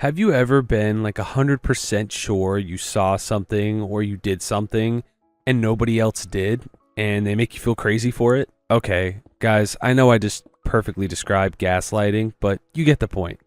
Have you ever been like 100% sure you saw something or you did something and nobody else did and they make you feel crazy for it? Okay, guys, I know I just perfectly described gaslighting, but you get the point.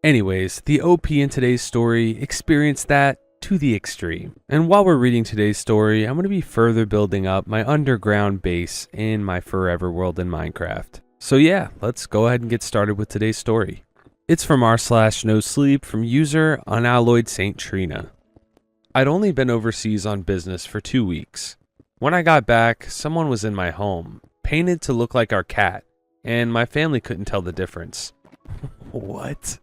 Anyways, the OP in today's story experienced that to the extreme. And while we're reading today's story, I'm going to be further building up my underground base in my forever world in Minecraft. So yeah, let's go ahead and get started with today's story. It's from r/nosleep from user Unalloyed Saint Trina. I'd only been overseas on business for 2 weeks. When I got back, someone was in my home, painted to look like our cat, and my family couldn't tell the difference. What?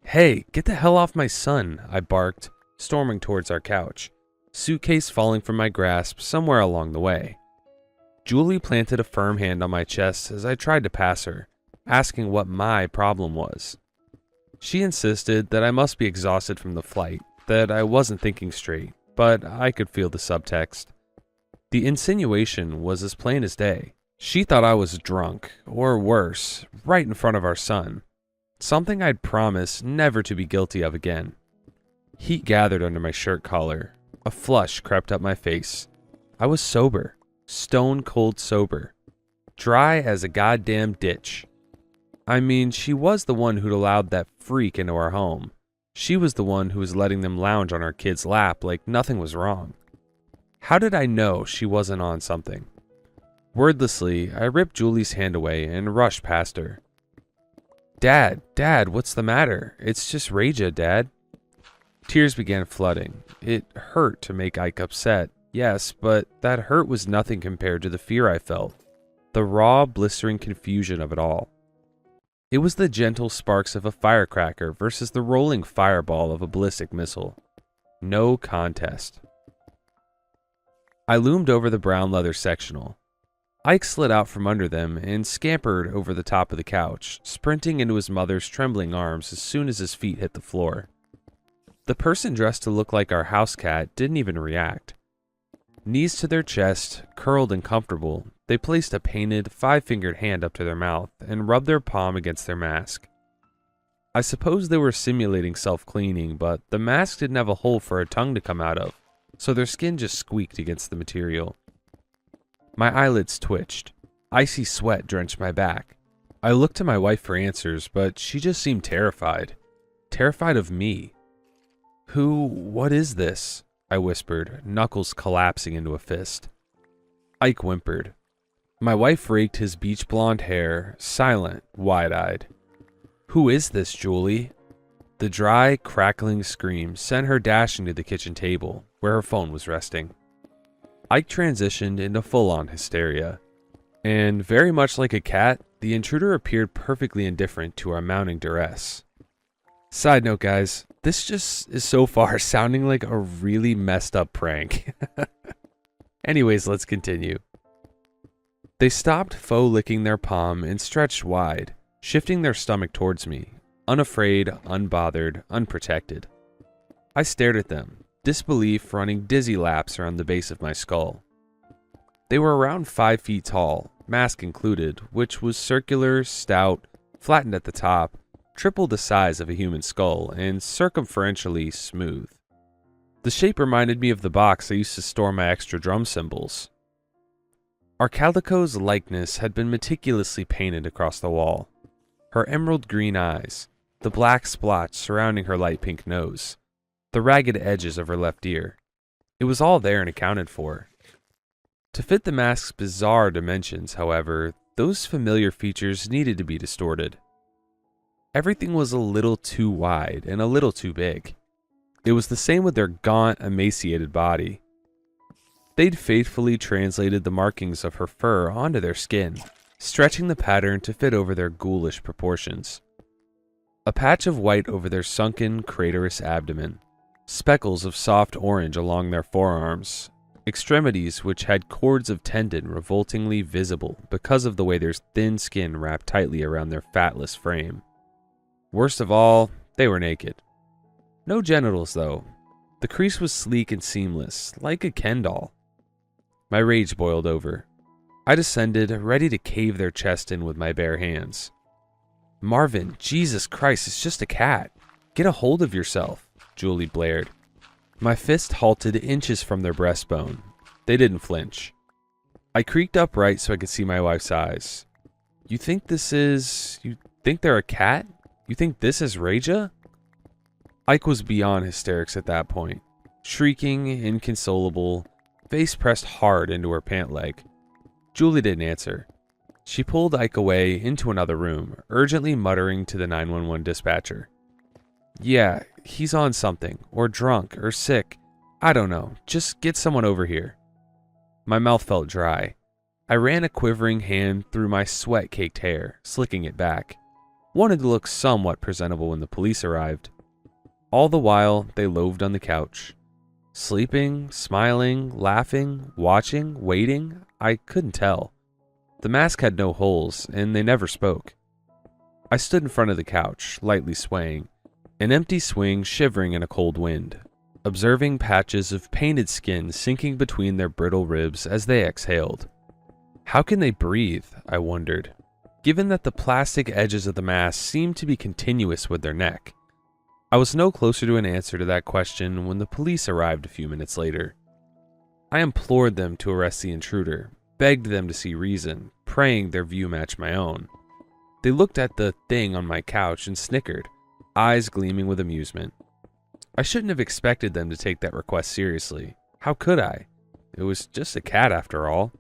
Hey, get the hell off my son, I barked, storming towards our couch, suitcase falling from my grasp somewhere along the way. Julie planted a firm hand on my chest as I tried to pass her, asking what my problem was. She insisted that I must be exhausted from the flight, that I wasn't thinking straight, but I could feel the subtext. The insinuation was as plain as day. She thought I was drunk, or worse, right in front of our son. Something I'd promised never to be guilty of again. Heat gathered under my shirt collar. A flush crept up my face. I was sober. Stone cold sober. Dry as a goddamn ditch. I mean, she was the one who'd allowed that freak into our home. She was the one who was letting them lounge on our kid's lap like nothing was wrong. How did I know she wasn't on something? Wordlessly, I ripped Julie's hand away and rushed past her. Dad, what's the matter? It's just Raja, Dad. Tears began flooding. It hurt to make Ike upset, yes, but that hurt was nothing compared to the fear I felt. The raw, blistering confusion of it all. It was the gentle sparks of a firecracker versus the rolling fireball of a ballistic missile. No contest. I loomed over the brown leather sectional. Ike slid out from under them and scampered over the top of the couch, sprinting into his mother's trembling arms as soon as his feet hit the floor. The person dressed to look like our house cat didn't even react. Knees to their chest, curled and comfortable, they placed a painted, 5-fingered hand up to their mouth and rubbed their palm against their mask. I suppose they were simulating self-cleaning, but the mask didn't have a hole for a tongue to come out of, so their skin just squeaked against the material. My eyelids twitched. Icy sweat drenched my back. I looked to my wife for answers, but she just seemed terrified. Terrified of me. What is this? I whispered, knuckles collapsing into a fist. Ike whimpered. My wife raked his beach blonde hair, silent, wide-eyed. Who is this, Julie? The dry, crackling scream sent her dashing to the kitchen table, where her phone was resting. Ike transitioned into full-on hysteria. And very much like a cat, the intruder appeared perfectly indifferent to our mounting duress. Side note, guys, this just is so far sounding like a really messed up prank. Anyways, let's continue. They stopped faux licking their palm and stretched wide, shifting their stomach towards me, unafraid, unbothered, unprotected. I stared at them, disbelief running dizzy laps around the base of my skull. They were around 5 feet tall, mask included, which was circular, stout, flattened at the top, triple the size of a human skull, and circumferentially smooth. The shape reminded me of the box I used to store my extra drum cymbals. Our calico's likeness had been meticulously painted across the wall. Her emerald green eyes, the black splotch surrounding her light pink nose, the ragged edges of her left ear. It was all there and accounted for. To fit the mask's bizarre dimensions, however, those familiar features needed to be distorted. Everything was a little too wide and a little too big. It was the same with their gaunt, emaciated body. They'd faithfully translated the markings of her fur onto their skin, stretching the pattern to fit over their ghoulish proportions. A patch of white over their sunken, craterous abdomen, speckles of soft orange along their forearms, extremities which had cords of tendon revoltingly visible because of the way their thin skin wrapped tightly around their fatless frame. Worst of all, they were naked. No genitals, though. The crease was sleek and seamless, like a Ken doll. My rage boiled over. I descended, ready to cave their chest in with my bare hands. Marvin, Jesus Christ, it's just a cat. Get a hold of yourself, Julie blared. My fist halted inches from their breastbone. They didn't flinch. I creaked upright so I could see my wife's eyes. You think they're a cat? You think this is Raja? Ike was beyond hysterics at that point. Shrieking, inconsolable, face pressed hard into her pant leg. Julie didn't answer. She pulled Ike away into another room, urgently muttering to the 911 dispatcher. Yeah, he's on something, or drunk, or sick. I don't know. Just get someone over here. My mouth felt dry. I ran a quivering hand through my sweat-caked hair, slicking it back. Wanted to look somewhat presentable when the police arrived. All the while, they loafed on the couch. Sleeping, smiling, laughing, watching, waiting, I couldn't tell. The mask had no holes, and they never spoke. I stood in front of the couch, lightly swaying, an empty swing shivering in a cold wind, observing patches of painted skin sinking between their brittle ribs as they exhaled. How can they breathe, I wondered, given that the plastic edges of the mask seemed to be continuous with their neck. I was no closer to an answer to that question when the police arrived a few minutes later. I implored them to arrest the intruder, begged them to see reason, praying their view matched my own. They looked at the thing on my couch and snickered, eyes gleaming with amusement. I shouldn't have expected them to take that request seriously. How could I? It was just a cat after all.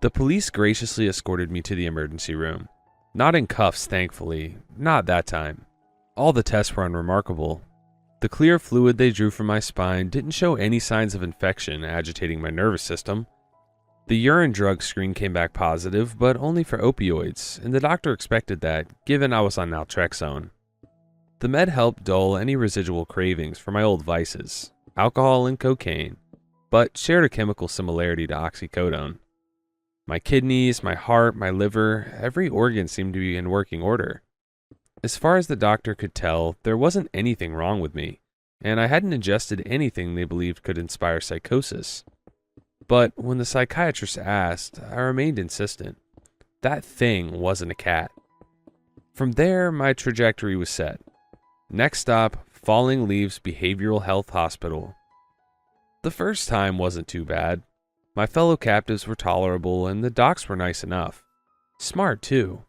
The police graciously escorted me to the emergency room. Not in cuffs, thankfully. Not that time. All the tests were unremarkable. The clear fluid they drew from my spine didn't show any signs of infection agitating my nervous system. The urine drug screen came back positive, but only for opioids, and the doctor expected that, given I was on naltrexone. The med helped dull any residual cravings for my old vices, alcohol and cocaine, but shared a chemical similarity to oxycodone. My kidneys, my heart, my liver, every organ seemed to be in working order. As far as the doctor could tell, there wasn't anything wrong with me, and I hadn't ingested anything they believed could inspire psychosis. But when the psychiatrist asked, I remained insistent. That thing wasn't a cat. From there, my trajectory was set. Next stop, Falling Leaves Behavioral Health Hospital. The first time wasn't too bad. My fellow captives were tolerable, and the docs were nice enough. Smart, too.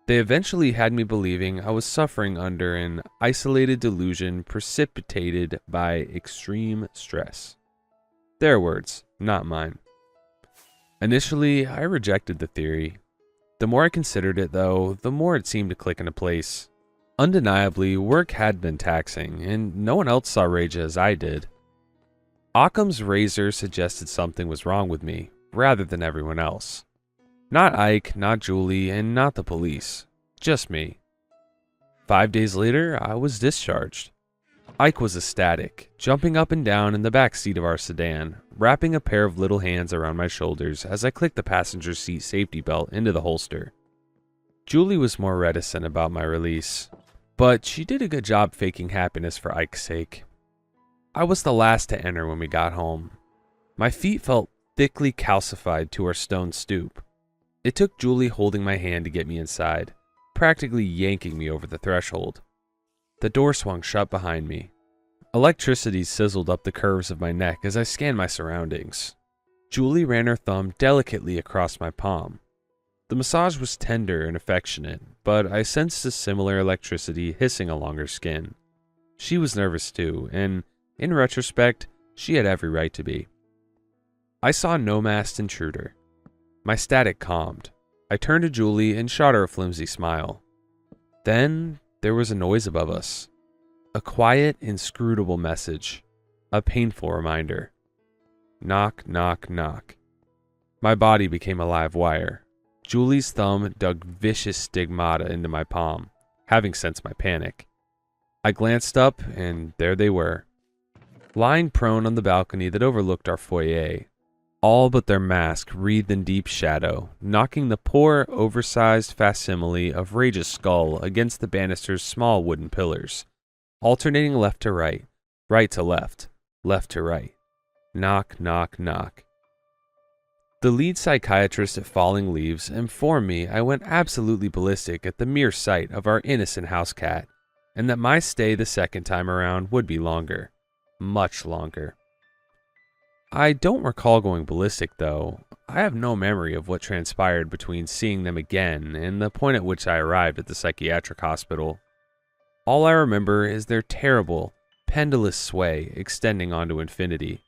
They eventually had me believing I was suffering under an isolated delusion precipitated by extreme stress. Their words, not mine. Initially, I rejected the theory. The more I considered it, though, the more it seemed to click into place. Undeniably, work had been taxing, and no one else saw Raja as I did. Occam's razor suggested something was wrong with me, rather than everyone else. Not Ike, not Julie, and not the police. Just me. 5 days later, I was discharged. Ike was ecstatic, jumping up and down in the back seat of our sedan, wrapping a pair of little hands around my shoulders as I clicked the passenger seat safety belt into the holster. Julie was more reticent about my release, but she did a good job faking happiness for Ike's sake. I was the last to enter when we got home. My feet felt thickly calcified to our stone stoop. It took Julie holding my hand to get me inside, practically yanking me over the threshold. The door swung shut behind me. Electricity sizzled up the curves of my neck as I scanned my surroundings. Julie ran her thumb delicately across my palm. The massage was tender and affectionate, but I sensed a similar electricity hissing along her skin. She was nervous too, and in retrospect, she had every right to be. I saw no masked intruder. My static calmed. I turned to Julie and shot her a flimsy smile. Then there was a noise above us. A quiet, inscrutable message. A painful reminder. Knock, knock, knock. My body became a live wire. Julie's thumb dug vicious stigmata into my palm, having sensed my panic. I glanced up, and there they were. Lying prone on the balcony that overlooked our foyer, all but their mask wreathed in deep shadow, knocking the poor, oversized facsimile of Raja's skull against the banister's small wooden pillars, alternating left to right to left to right. Knock, knock, knock. The lead psychiatrist at Falling Leaves informed me I went absolutely ballistic at the mere sight of our innocent house cat, and that my stay the second time around would be longer. Much longer. I don't recall going ballistic, though. I have no memory of what transpired between seeing them again and the point at which I arrived at the psychiatric hospital. All I remember is their terrible, pendulous sway extending onto infinity.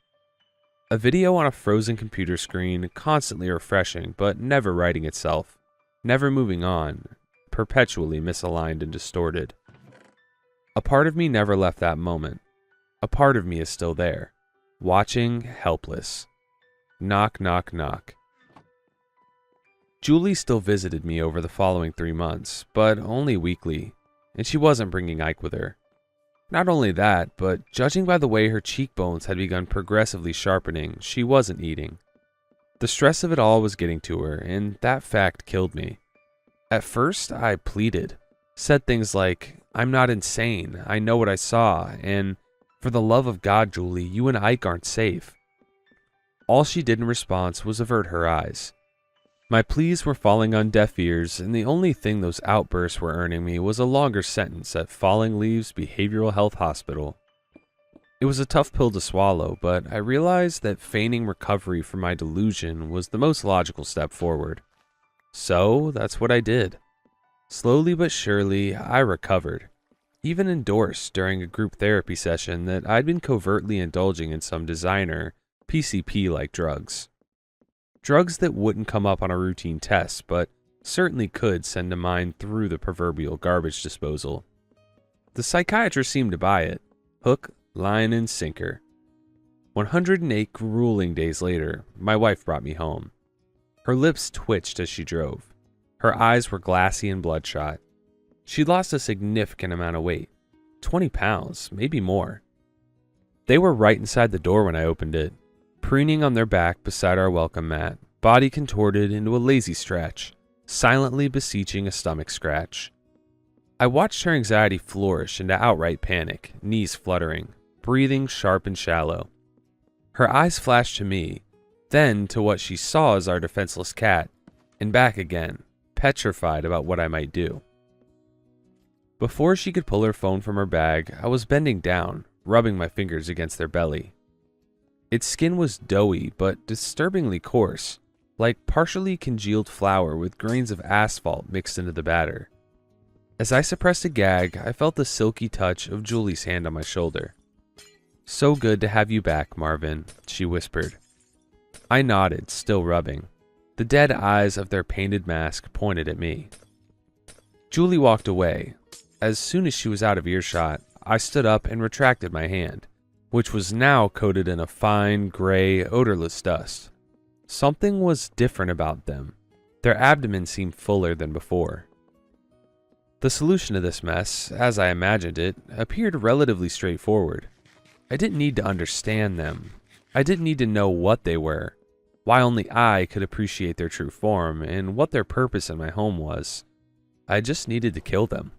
A video on a frozen computer screen, constantly refreshing but never righting itself, never moving on, perpetually misaligned and distorted. A part of me never left that moment. A part of me is still there, watching, helpless. Knock, knock, knock. Julie still visited me over the following 3 months, but only weekly, and she wasn't bringing Ike with her. Not only that, but judging by the way her cheekbones had begun progressively sharpening, she wasn't eating. The stress of it all was getting to her, and that fact killed me. At first, I pleaded, said things like, "I'm not insane, I know what I saw," and "For the love of God, Julie, you and Ike aren't safe." All she did in response was avert her eyes. My pleas were falling on deaf ears, and the only thing those outbursts were earning me was a longer sentence at Falling Leaves Behavioral Health Hospital. It was a tough pill to swallow, but I realized that feigning recovery from my delusion was the most logical step forward. So that's what I did. Slowly but surely, I recovered. Even endorsed during a group therapy session that I'd been covertly indulging in some designer, PCP-like drugs. Drugs that wouldn't come up on a routine test, but certainly could send a mind through the proverbial garbage disposal. The psychiatrist seemed to buy it. Hook, line, and sinker. 108 grueling days later, my wife brought me home. Her lips twitched as she drove. Her eyes were glassy and bloodshot. She'd lost a significant amount of weight. 20 pounds, maybe more. They were right inside the door when I opened it, preening on their back beside our welcome mat, body contorted into a lazy stretch, silently beseeching a stomach scratch. I watched her anxiety flourish into outright panic, knees fluttering, breathing sharp and shallow. Her eyes flashed to me, then to what she saw as our defenseless cat, and back again, petrified about what I might do. Before she could pull her phone from her bag, I was bending down, rubbing my fingers against their belly. Its skin was doughy but disturbingly coarse, like partially congealed flour with grains of asphalt mixed into the batter. As I suppressed a gag, I felt the silky touch of Julie's hand on my shoulder. "So good to have you back, Marvin," she whispered. I nodded, still rubbing. The dead eyes of their painted mask pointed at me. Julie walked away. As soon as she was out of earshot, I stood up and retracted my hand, which was now coated in a fine, gray, odorless dust. Something was different about them. Their abdomen seemed fuller than before. The solution to this mess, as I imagined it, appeared relatively straightforward. I didn't need to understand them. I didn't need to know what they were, why only I could appreciate their true form, and what their purpose in my home was. I just needed to kill them.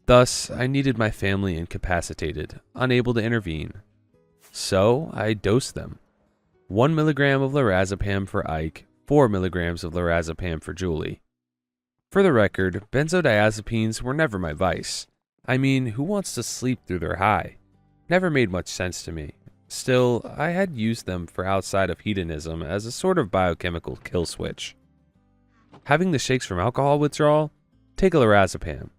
Thus, I needed my family incapacitated, unable to intervene. So, I dosed them. 1 milligram of lorazepam for Ike, 4 milligrams of lorazepam for Julie. For the record, benzodiazepines were never my vice. I mean, who wants to sleep through their high? Never made much sense to me. Still, I had used them for outside of hedonism as a sort of biochemical kill switch. Having the shakes from alcohol withdrawal? Take a lorazepam.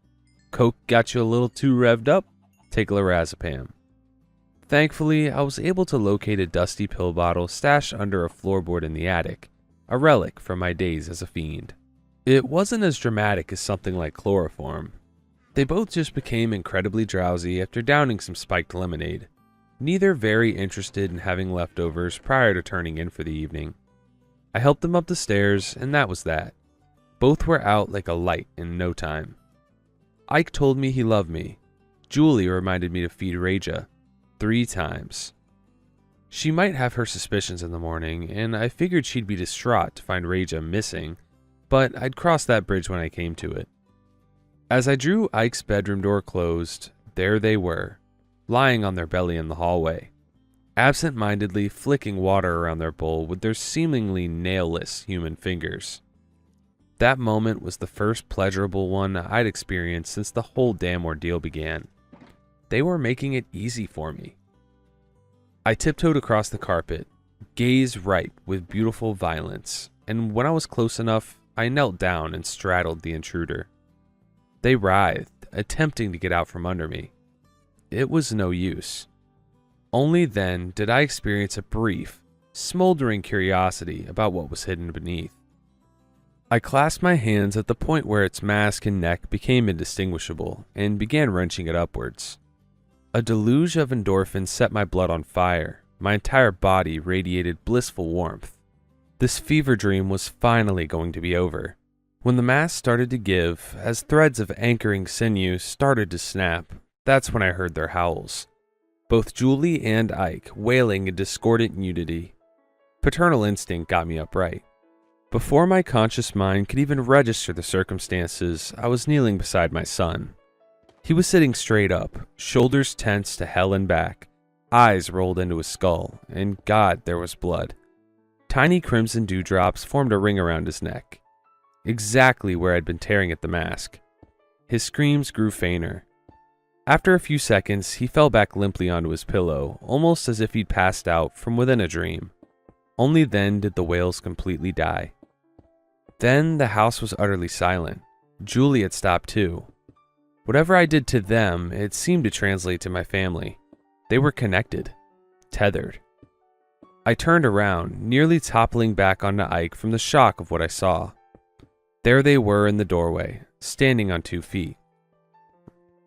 Coke got you a little too revved up? Take a lorazepam. Thankfully, I was able to locate a dusty pill bottle stashed under a floorboard in the attic, a relic from my days as a fiend. It wasn't as dramatic as something like chloroform. They both just became incredibly drowsy after downing some spiked lemonade, neither very interested in having leftovers prior to turning in for the evening. I helped them up the stairs, and that was that. Both were out like a light in no time. Ike told me he loved me. Julie reminded me to feed Raja 3 times. She might have her suspicions in the morning, and I figured she'd be distraught to find Raja missing, but I'd cross that bridge when I came to it. As I drew Ike's bedroom door closed, there they were, lying on their belly in the hallway. absent-mindedly flicking water around their bowl with their seemingly nailless human fingers. That moment was the first pleasurable one I'd experienced since the whole damn ordeal began. They were making it easy for me. I tiptoed across the carpet, gaze ripe with beautiful violence, and when I was close enough, I knelt down and straddled the intruder. They writhed, attempting to get out from under me. It was no use. Only then did I experience a brief, smoldering curiosity about what was hidden beneath. I clasped my hands at the point where its mask and neck became indistinguishable and began wrenching it upwards. A deluge of endorphins set my blood on fire. My entire body radiated blissful warmth. This fever dream was finally going to be over. When the mask started to give, as threads of anchoring sinew started to snap, that's when I heard their howls. Both Julie and Ike wailing in discordant unity. Paternal instinct got me upright. Before my conscious mind could even register the circumstances, I was kneeling beside my son. He was sitting straight up, shoulders tense to hell and back, eyes rolled into his skull, and God, there was blood. Tiny crimson dewdrops formed a ring around his neck, exactly where I'd been tearing at the mask. His screams grew fainter. After a few seconds, he fell back limply onto his pillow, almost as if he'd passed out from within a dream. Only then did the wails completely die. Then the house was utterly silent. Julie had stopped too. Whatever I did to them, it seemed to translate to my family. They were connected, tethered. I turned around, nearly toppling back onto Ike from the shock of what I saw. There they were in the doorway, standing on 2 feet.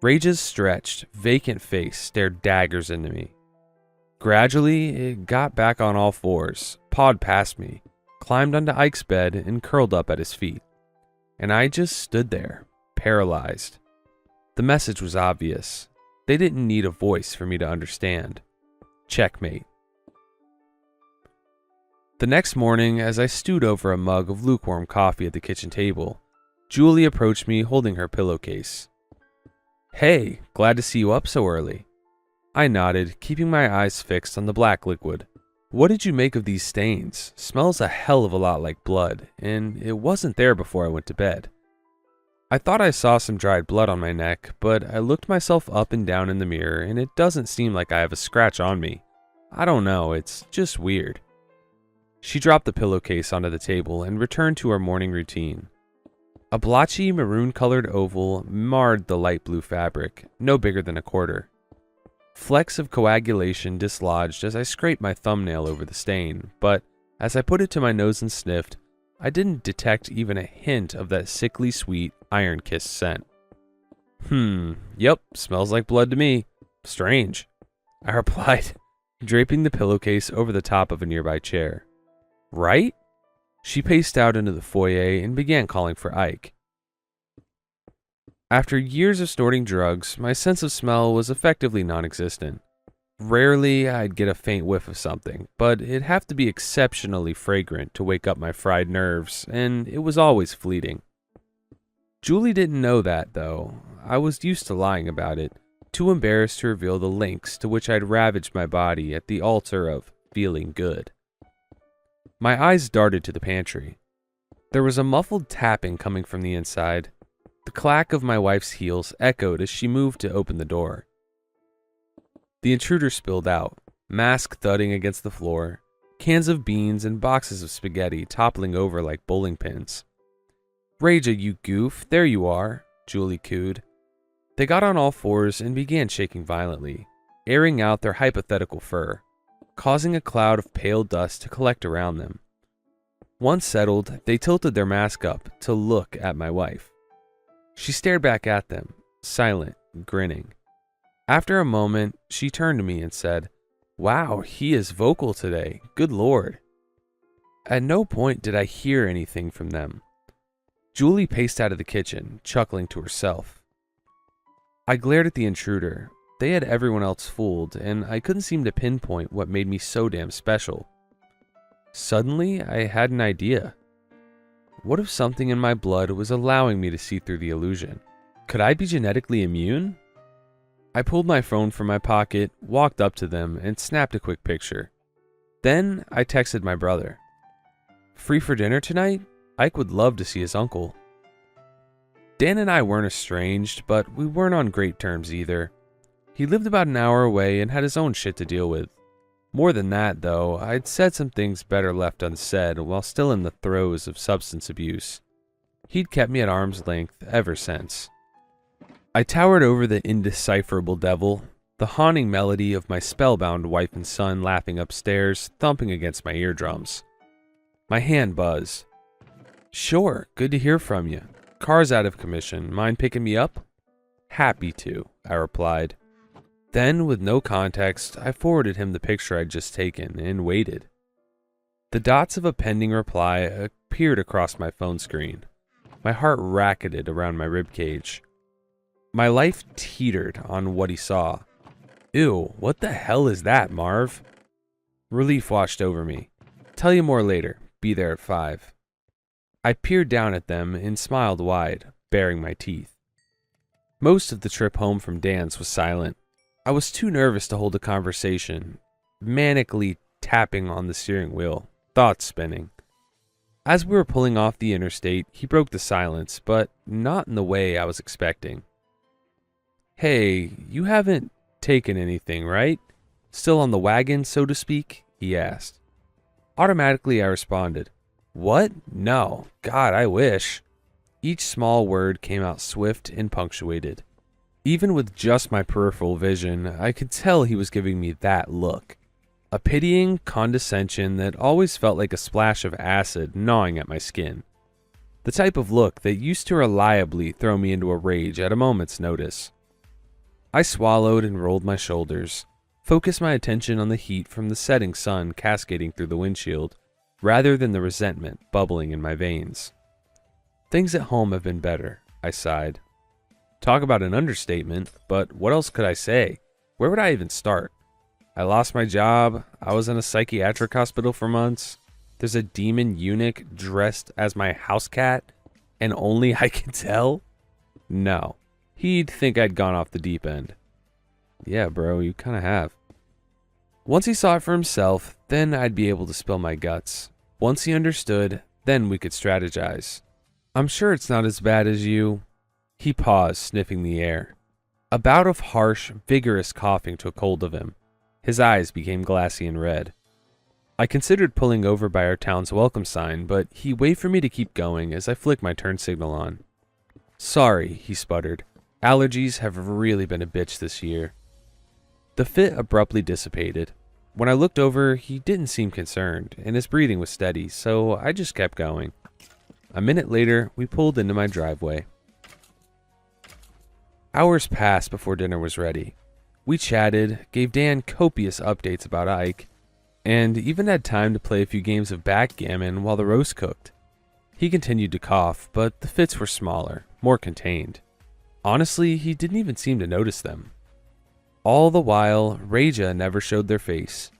Rage's stretched, vacant face stared daggers into me. Gradually, it got back on all fours, pawed past me, climbed onto Ike's bed, and curled up at his feet. And I just stood there, paralyzed. The message was obvious. They didn't need a voice for me to understand. Checkmate. The next morning, as I stewed over a mug of lukewarm coffee at the kitchen table, Julie approached me holding her pillowcase. "Hey, glad to see you up so early." I nodded, keeping my eyes fixed on the black liquid. "What did you make of these stains? Smells a hell of a lot like blood, and it wasn't there before I went to bed." I thought I saw some dried blood on my neck, but I looked myself up and down in the mirror, and it doesn't seem like I have a scratch on me. I don't know, it's just weird. She dropped the pillowcase onto the table and returned to her morning routine. A blotchy maroon-colored oval marred the light blue fabric, no bigger than a quarter. Flecks of coagulation dislodged as I scraped my thumbnail over the stain, but as I put it to my nose and sniffed, I didn't detect even a hint of that sickly sweet, iron-kissed scent. Yep, smells like blood to me. Strange," I replied, draping the pillowcase over the top of a nearby chair. "Right?" She paced out into the foyer and began calling for Ike. After years of snorting drugs, my sense of smell was effectively non-existent. Rarely I'd get a faint whiff of something, but it'd have to be exceptionally fragrant to wake up my fried nerves, and it was always fleeting. Julie didn't know that, though. I was used to lying about it, too embarrassed to reveal the lengths to which I'd ravaged my body at the altar of feeling good. My eyes darted to the pantry. There was a muffled tapping coming from the inside. The clack of my wife's heels echoed as she moved to open the door. The intruder spilled out, mask thudding against the floor, cans of beans and boxes of spaghetti toppling over like bowling pins. "Raja, you goof, there you are," Julie cooed. They got on all fours and began shaking violently, airing out their hypothetical fur, causing a cloud of pale dust to collect around them. Once settled, they tilted their mask up to look at my wife. She stared back at them, silent, grinning. After a moment, she turned to me and said, "Wow, he is vocal today. Good Lord." At no point did I hear anything from them. Julie paced out of the kitchen, chuckling to herself. I glared at the intruder. They had everyone else fooled, and I couldn't seem to pinpoint what made me so damn special. Suddenly, I had an idea. What if something in my blood was allowing me to see through the illusion? Could I be genetically immune? I pulled my phone from my pocket, walked up to them, and snapped a quick picture. Then I texted my brother. "Free for dinner tonight? Ike would love to see his uncle." Dan and I weren't estranged, but we weren't on great terms either. He lived about an hour away and had his own shit to deal with. More than that, though, I'd said some things better left unsaid while still in the throes of substance abuse. He'd kept me at arm's length ever since. I towered over the indecipherable devil, the haunting melody of my spellbound wife and son laughing upstairs, thumping against my eardrums. My hand buzzed. "Sure, good to hear from you. Car's out of commission. Mind picking me up?" "Happy to," I replied. Then, with no context, I forwarded him the picture I'd just taken and waited. The dots of a pending reply appeared across my phone screen. My heart racketed around my ribcage. My life teetered on what he saw. "Ew, what the hell is that, Marv?" Relief washed over me. "Tell you more later. Be there at 5. I peered down at them and smiled wide, baring my teeth. Most of the trip home from Dan's was silent. I was too nervous to hold a conversation, manically tapping on the steering wheel, thoughts spinning. As we were pulling off the interstate, he broke the silence, but not in the way I was expecting. "Hey, you haven't taken anything, right? Still on the wagon, so to speak?" he asked. Automatically, I responded, "What? No. God, I wish." Each small word came out swift and punctuated. Even with just my peripheral vision, I could tell he was giving me that look. A pitying condescension that always felt like a splash of acid gnawing at my skin. The type of look that used to reliably throw me into a rage at a moment's notice. I swallowed and rolled my shoulders, focused my attention on the heat from the setting sun cascading through the windshield, rather than the resentment bubbling in my veins. "Things at home have been better," I sighed. Talk about an understatement, but what else could I say? Where would I even start? I lost my job, I was in a psychiatric hospital for months, there's a demon eunuch dressed as my house cat, and only I can tell? No. He'd think I'd gone off the deep end. Yeah, bro, you kinda have. Once he saw it for himself, then I'd be able to spill my guts. Once he understood, then we could strategize. "I'm sure it's not as bad as you..." He paused, sniffing the air. A bout of harsh, vigorous coughing took hold of him. His eyes became glassy and red. I considered pulling over by our town's welcome sign, but he waved for me to keep going as I flicked my turn signal on. "Sorry," he sputtered. "Allergies have really been a bitch this year." The fit abruptly dissipated. When I looked over, he didn't seem concerned, and his breathing was steady, so I just kept going. A minute later, we pulled into my driveway. Hours passed before dinner was ready. We chatted, gave Dan copious updates about Ike, and even had time to play a few games of backgammon while the roast cooked. He continued to cough, but the fits were smaller, more contained. Honestly, he didn't even seem to notice them. All the while, Raja never showed their face.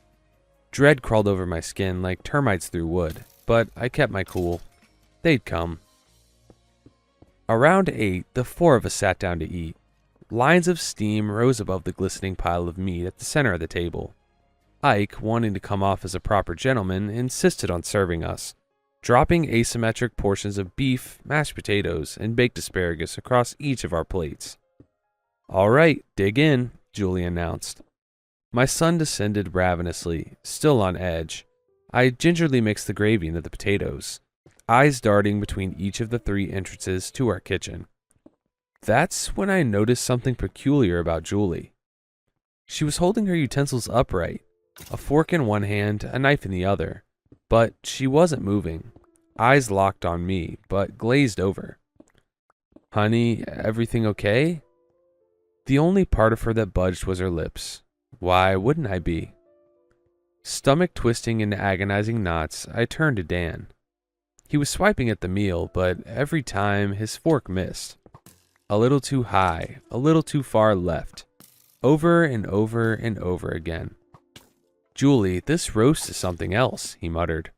Dread crawled over my skin like termites through wood, but I kept my cool. They'd come. Around 8, the 4 of us sat down to eat. Lines of steam rose above the glistening pile of meat at the center of the table. Ike, wanting to come off as a proper gentleman, insisted on serving us, dropping asymmetric portions of beef, mashed potatoes, and baked asparagus across each of our plates. "All right, dig in," Julie announced. My son descended ravenously, still on edge. I gingerly mixed the gravy into the potatoes, eyes darting between each of the 3 entrances to our kitchen. That's when I noticed something peculiar about Julie. She was holding her utensils upright, a fork in one hand, a knife in the other, but she wasn't moving, eyes locked on me, but glazed over. "Honey, everything okay?" The only part of her that budged was her lips. Why wouldn't I be? Stomach twisting into agonizing knots, I turned to Dan. He was swiping at the meal, but every time his fork missed. A little too high, a little too far left. Over and over and over again. "Julie, this roast is something else," he muttered.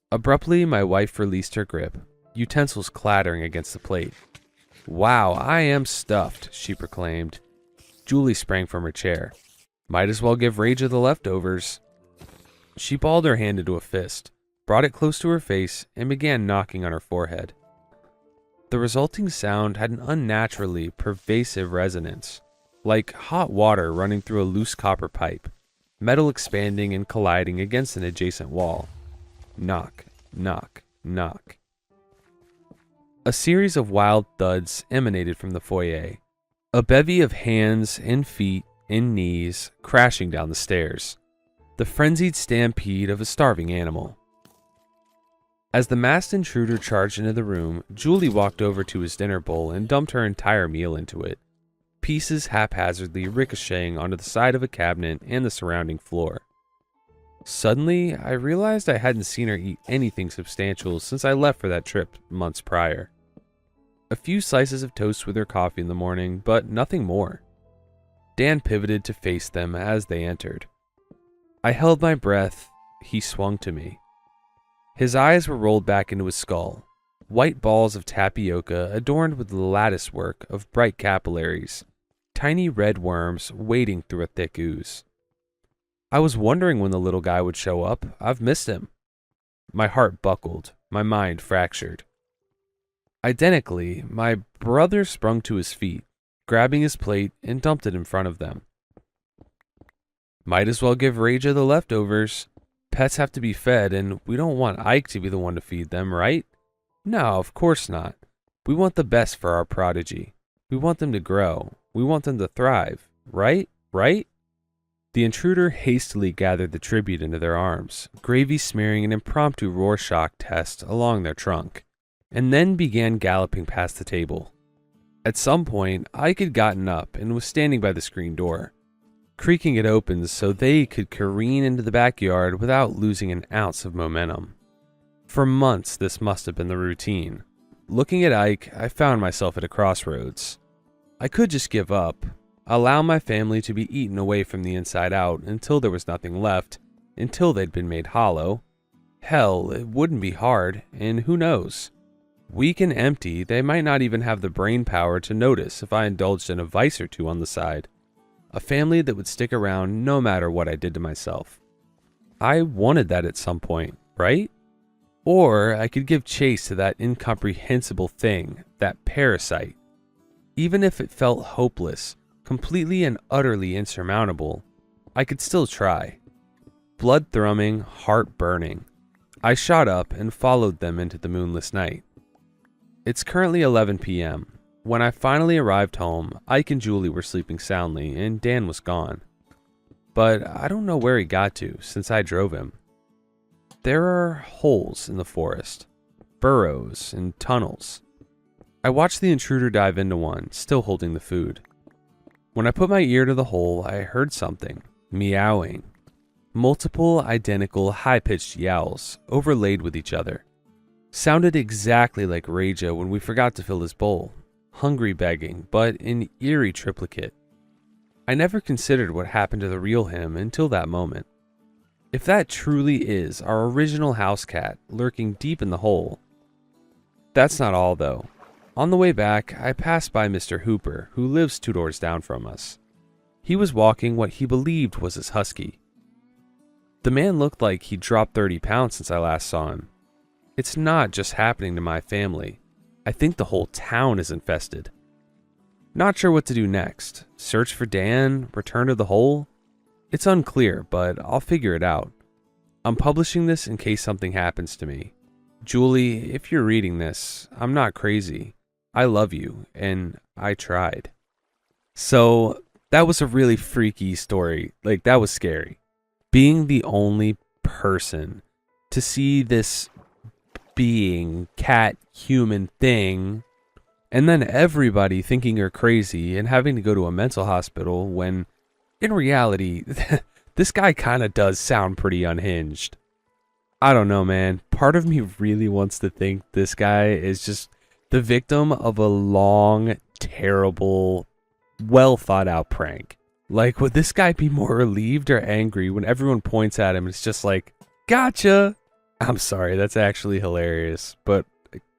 Abruptly, my wife released her grip, utensils clattering against the plate. "Wow, I am stuffed," she proclaimed. Julie sprang from her chair. Might as well give Raja the leftovers. She balled her hand into a fist, brought it close to her face, and began knocking on her forehead. The resulting sound had an unnaturally pervasive resonance, like hot water running through a loose copper pipe, metal expanding and colliding against an adjacent wall. Knock, knock, knock. A series of wild thuds emanated from the foyer, a bevy of hands and feet and knees crashing down the stairs, the frenzied stampede of a starving animal. As the masked intruder charged into the room, Julie walked over to his dinner bowl and dumped her entire meal into it, pieces haphazardly ricocheting onto the side of a cabinet and the surrounding floor. Suddenly, I realized I hadn't seen her eat anything substantial since I left for that trip months prior. A few slices of toast with her coffee in the morning, but nothing more. Dan pivoted to face them as they entered. I held my breath. He swung to me. His eyes were rolled back into his skull, white balls of tapioca adorned with the lattice work of bright capillaries, tiny red worms wading through a thick ooze. I was wondering when the little guy would show up. I've missed him. My heart buckled, my mind fractured. Identically, my brother sprung to his feet, grabbing his plate and dumped it in front of them. Might as well give Raja the leftovers. Pets have to be fed, and we don't want Ike to be the one to feed them, right? No, of course not. We want the best for our prodigy. We want them to grow. We want them to thrive. Right? Right? The intruder hastily gathered the tribute into their arms, gravy smearing an impromptu Rorschach test along their trunk, and then began galloping past the table. At some point, Ike had gotten up and was standing by the screen door, creaking it open so they could careen into the backyard without losing an ounce of momentum. For months, this must have been the routine. Looking at Ike, I found myself at a crossroads. I could just give up, allow my family to be eaten away from the inside out until there was nothing left, until they'd been made hollow. Hell, it wouldn't be hard, and who knows? Weak and empty, they might not even have the brain power to notice if I indulged in a vice or two on the side. A family that would stick around no matter what I did to myself. I wanted that at some point, right? Or I could give chase to that incomprehensible thing, that parasite. Even if it felt hopeless, completely and utterly insurmountable, I could still try. Blood thrumming, heart burning. I shot up and followed them into the moonless night. It's currently 11 p.m. When I finally arrived home, Ike and Julie were sleeping soundly and Dan was gone. But I don't know where he got to since I drove him. There are holes in the forest, burrows and tunnels. I watched the intruder dive into one, still holding the food. When I put my ear to the hole, I heard something, meowing. Multiple identical high-pitched yowls, overlaid with each other. Sounded exactly like Raja when we forgot to fill his bowl. Hungry begging, but in eerie triplicate. I never considered what happened to the real him until that moment. If that truly is our original house cat lurking deep in the hole. That's not all though. On the way back, I passed by Mr. Hooper, who lives 2 doors down from us. He was walking what he believed was his husky. The man looked like he'd dropped 30 pounds since I last saw him. It's not just happening to my family. I think the whole town is infested. Not sure what to do next. Search for Dan? Return to the hole? It's unclear, but I'll figure it out. I'm publishing this in case something happens to me. Julie, if you're reading this, I'm not crazy. I love you, and I tried. So, that was a really freaky story. Like, that was scary. Being the only person to see this being, cat, human thing, and then everybody thinking you're crazy and having to go to a mental hospital when, in reality, this guy kind of does sound pretty unhinged. I don't know, man. Part of me really wants to think this guy is just the victim of a long, terrible, well thought out prank. Like, would this guy be more relieved or angry when everyone points at him and it's just like, gotcha? I'm sorry, that's actually hilarious, but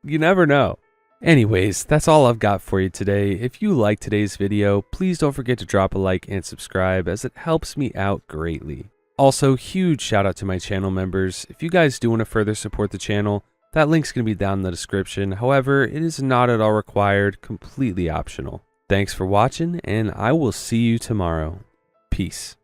you never know. Anyways, that's all I've got for you today. If you liked today's video, please don't forget to drop a like and subscribe, as it helps me out greatly. Also, huge shout out to my channel members. If you guys do want to further support the channel, that link's going to be down in the description. However, it is not at all required, completely optional. Thanks for watching, and I will see you tomorrow. Peace.